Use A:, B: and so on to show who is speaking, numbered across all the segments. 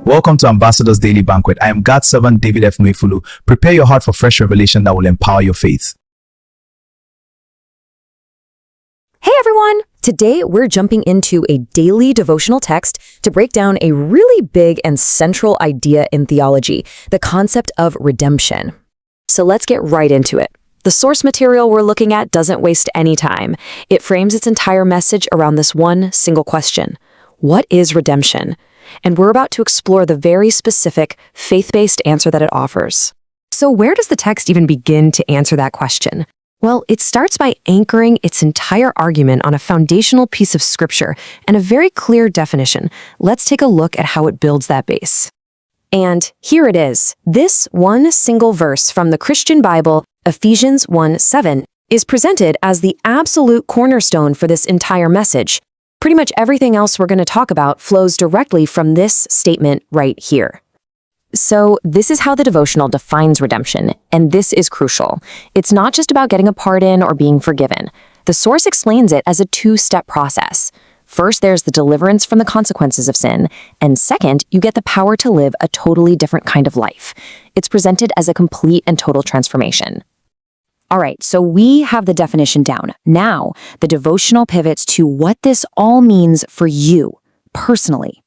A: Welcome to Ambassadors Daily Banquet. I am God's servant David F. Nwefulu. Prepare your heart for fresh revelation that will empower your faith.
B: Hey everyone! Today we're jumping into a daily devotional text to break down a really big and central idea in theology, the concept of redemption. So let's get right into it. The source material we're looking at doesn't waste any time. It frames its entire message around this one single question. What is redemption? And we're about to explore the very specific, faith-based answer that it offers. So where does the text even begin to answer that question? Well, it starts by anchoring its entire argument on a foundational piece of scripture and a very clear definition. Let's take a look at how it builds that base. And here it is. This one single verse from the Christian Bible, Ephesians 1:7, is presented as the absolute cornerstone for this entire message. Pretty much everything else we're going to talk about flows directly from this statement right here. So this is how the devotional defines redemption, and this is crucial. It's not just about getting a pardon or being forgiven. The source explains it as a two-step process. First, there's the deliverance from the consequences of sin, and second, you get the power to live a totally different kind of life. It's presented as a complete and total transformation. All right, so we have the definition down. Now, the devotional pivots to what this all means for you, personally.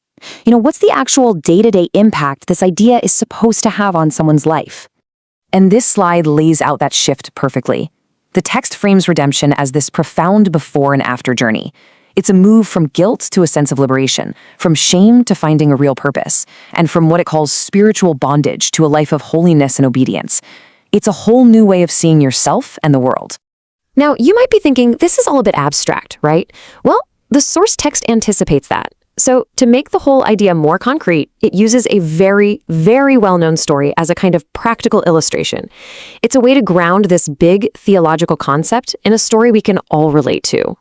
B: What's the actual day-to-day impact this idea is supposed to have on someone's life? And this slide lays out that shift perfectly. The text frames redemption as this profound before and after journey. It's a move from guilt to a sense of liberation, from shame to finding a real purpose, and from what it calls spiritual bondage to a life of holiness and obedience. It's a whole new way of seeing yourself and the world. Now, you might be thinking, this is all a bit abstract, right? Well, the source text anticipates that. So, to make the whole idea more concrete, it uses a very, very well-known story as a kind of practical illustration. It's a way to ground this big theological concept in a story we can all relate to.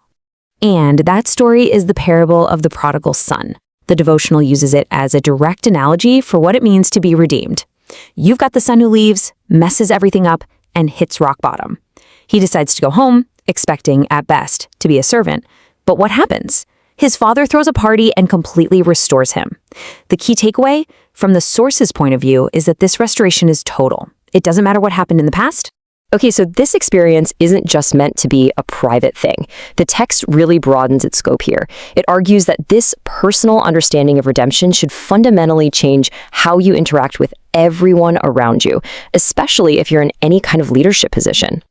B: And that story is the parable of the prodigal son. The devotional uses it as a direct analogy for what it means to be redeemed. You've got the son who leaves, messes everything up, and hits rock bottom. He decides to go home, expecting, at best, to be a servant. But what happens? His father throws a party and completely restores him. The key takeaway, from the source's point of view, is that this restoration is total. It doesn't matter what happened in the past. Okay, so this experience isn't just meant to be a private thing. The text really broadens its scope here. It argues that this personal understanding of redemption should fundamentally change how you interact with everyone around you, especially if you're in any kind of leadership position.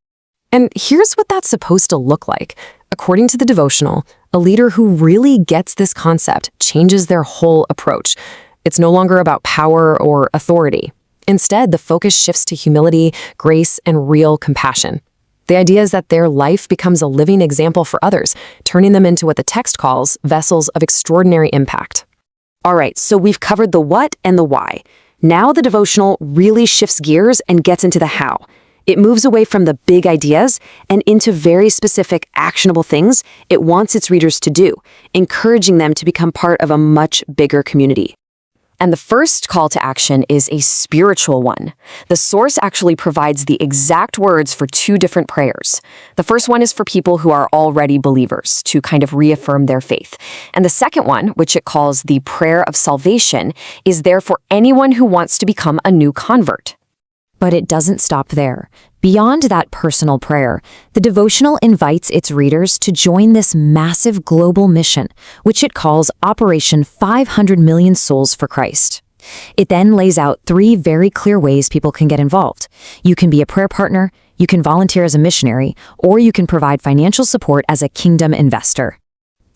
B: And here's what that's supposed to look like. According to the devotional, a leader who really gets this concept changes their whole approach. It's no longer about power or authority. Instead, the focus shifts to humility, grace, and real compassion. The idea is that their life becomes a living example for others, turning them into what the text calls vessels of extraordinary impact. All right, so we've covered the what and the why. Now the devotional really shifts gears and gets into the how. It moves away from the big ideas and into very specific, actionable things it wants its readers to do, encouraging them to become part of a much bigger community. And the first call to action is a spiritual one. The source actually provides the exact words for two different prayers. The first one is for people who are already believers, to kind of reaffirm their faith. And the second one, which it calls the prayer of salvation, is there for anyone who wants to become a new convert. But it doesn't stop there. Beyond that personal prayer, the devotional invites its readers to join this massive global mission, which it calls Operation 500 Million Souls for Christ. It then lays out three very clear ways people can get involved. You can be a prayer partner, you can volunteer as a missionary, or you can provide financial support as a kingdom investor.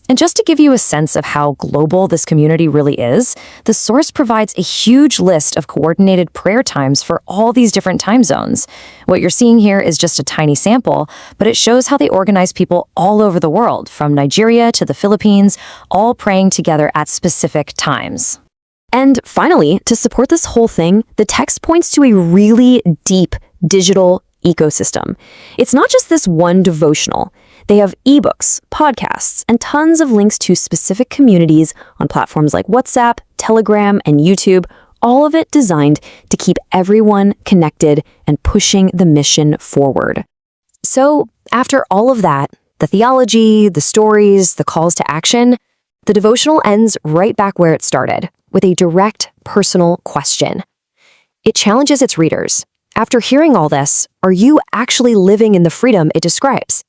B: And just to give you a sense of how global this community really is, the source provides a huge list of coordinated prayer times for all these different time zones. What you're seeing here is just a tiny sample, but it shows how they organize people all over the world, from Nigeria to the Philippines, all praying together at specific times. And finally, to support this whole thing, the text points to a really deep digital ecosystem. It's not just this one devotional. They have ebooks, podcasts, and tons of links to specific communities on platforms like WhatsApp, Telegram, and YouTube, all of it designed to keep everyone connected and pushing the mission forward. So, after all of that, the theology, the stories, the calls to action, the devotional ends right back where it started,
C: with a direct, personal question. It challenges its readers. After hearing all this, are you actually living in the freedom it describes?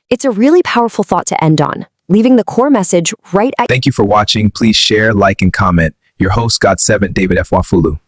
C: It's a really powerful thought to end on, leaving the core message right at
A: Thank you for watching. Please share, like, and comment. Your host, God7, David F. Wafulu.